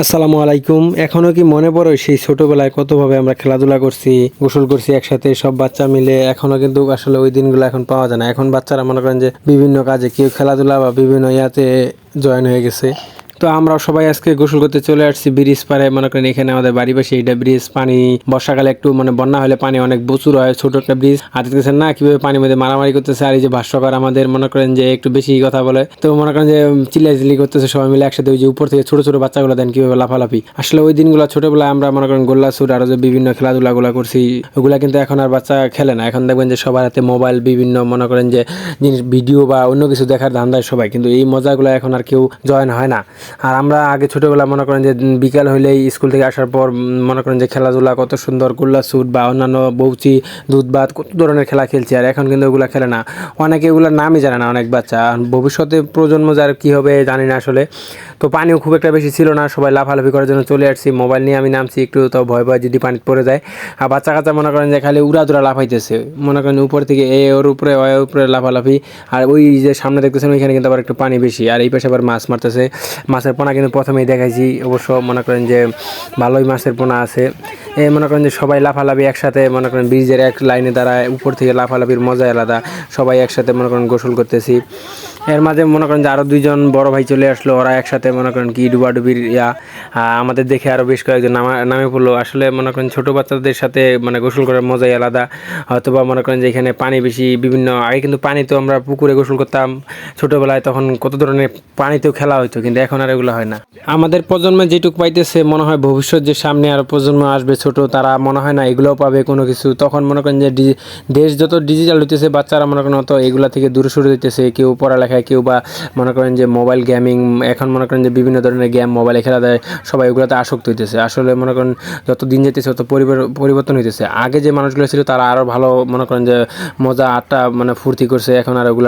আসসালামু আলাইকুম। এখনো কি মনে পড়ে সেই ছোটবেলায় কতভাবে আমরা খেলাধুলা করছি, গোসল করছি একসাথে সব বাচ্চা মিলে? এখনো কিন্তু আসলে ওই দিনগুলো এখন পাওয়া যায় না। এখন বাচ্চারা মনে করেন যে বিভিন্ন কাজে কেউ খেলাধুলা বা বিভিন্ন ইয়াতে জয়েন হয়ে গেছে। তো আমরা সবাই আজকে গোসল করতে চলে আসছি ব্রিজ পাড়ে। মনে করেন এখানে আমাদের বাড়ি পাশে এটা ব্রিজ। পানি বর্ষাকালে একটু মানে বন্যা হলে পানি অনেক প্রচুর হয়, ছোট একটা ব্রিজ। আর দেখতেছেন না কিভাবে পানির মধ্যে মারামারি করতেছে। আর এই যে ভাষ্যকার আমাদের মনে করেন যে একটু বেশি কথা বলে, তো মনে করেন যে চিল্লাচিল্লি করতেছে সবাই মিলে একসাথে। ওই যে উপর থেকে ছোট ছোট বাচ্চাগুলো দেন কিভাবে লাফালাফি। আসলে ওই দিনগুলো ছোটবেলায় আমরা মনে করেন গোল্লা ছুট আরো যে বিভিন্ন খেলাধুলাগুলো করছি, ওগুলা কিন্তু এখন আর বাচ্চা খেলে না। এখন দেখবেন যে সবার হাতে মোবাইল, বিভিন্ন মনে করেন যে জিনিস ভিডিও বা অন্য কিছু দেখার ধান্দায় সবাই, কিন্তু এই মজাগুলো এখন আর কেউ জয়েন হয় না। আর আমরা আগে ছোটবেলা মনে করেন যে বিকাল হইলেই স্কুল থেকে আসার পর মনে করেন যে খেলাধুলা কত সুন্দর, গোল্লা ছুট বা অন্যান্য বউচি, দুধ ভাত, কত ধরনের খেলা খেলছি। আর এখন কিন্তু ওগুলা খেলে না, অনেকে এগুলোর নামই জানে না অনেক বাচ্চা। আর ভবিষ্যতে প্রজন্ম যার কী হবে জানি না আসলে। তো পানিও খুব একটা বেশি ছিল না, সবাই লাফালাফি করার জন্য চলে আসছি। মোবাইল নিয়ে আমি নামছি একটু, তো ভয় ভয় যদি পানিতে পড়ে যায়। আর বাচ্চা কাচ্চা মনে করেন যে খালি উড়াদুরা লাফাইতেছে, মনে করেন উপর থেকে ওর উপরে ওর উপরে লাফালাফি। আর ওই যে সামনে দেখতেছেন ওইখানে কিন্তু আবার একটু পানি বেশি, আর এই পাশে আবার মাছ মারতেছে। মাছের পোনা কিন্তু প্রথমেই দেখাইছি, অবশ্য মনে করেন যে ভালোই মাছের পোনা আছে। মনে করেন যে সবাই লাফালাফি একসাথে, মনে করেন ব্রিজের এক লাইনে দাঁড়ায়, উপর থেকে লাফালাফির মজাই আলাদা। সবাই একসাথে মনে করেন গোসল করতেছি। এর মাঝে মনে করেন যে আরও দুইজন বড় ভাই চলে আসলো, ওরা একসাথে মনে করেন কি ডুবাডুবির আমাদের দেখে আরও বেশ কয়েকজন নামে পড়লো। আসলে মনে করেন ছোটো বাচ্চাদের সাথে মানে গোসল করার মজাই আলাদা। হয়তো বা মনে করেন যে এখানে পানি বেশি, বিভিন্ন আগে কিন্তু পানি তো আমরা পুকুরে গোসল করতাম ছোটোবেলায়, তখন কত ধরনের পানিতেও খেলা হইতো, কিন্তু এখন আর এগুলো হয় না। আমাদের প্রজন্মে যেটুকু পাইতেছে, মনে হয় ভবিষ্যৎ যে সামনে আরও প্রজন্ম আসবে ছোট, তারা মনে হয় না এগুলোও পাবে কোনো কিছু। তখন মনে করেন যে দেশ যত ডিজিটাল হইতেছে, বাচ্চারা মনে করেন অত এগুলা থেকে দূরে সরে দিতেছে। কেউ পড়ালেখায়, কেউ বা মনে করেন যে মোবাইল গেমিং, এখন মনে করেন যে বিভিন্ন ধরনের গেম মোবাইলে খেলা দেয়, সবাই ওগুলোতে আসক্ত হইতেছে। আসলে মনে করেন যত দিন যেতেছে তত পরিবর্তন হইতেছে। আগে যে মানুষগুলো ছিল তারা আরও ভালো মনে করেন যে মজা আড্ডা মানে ফুর্তি করছে, এখন আর ওগুলো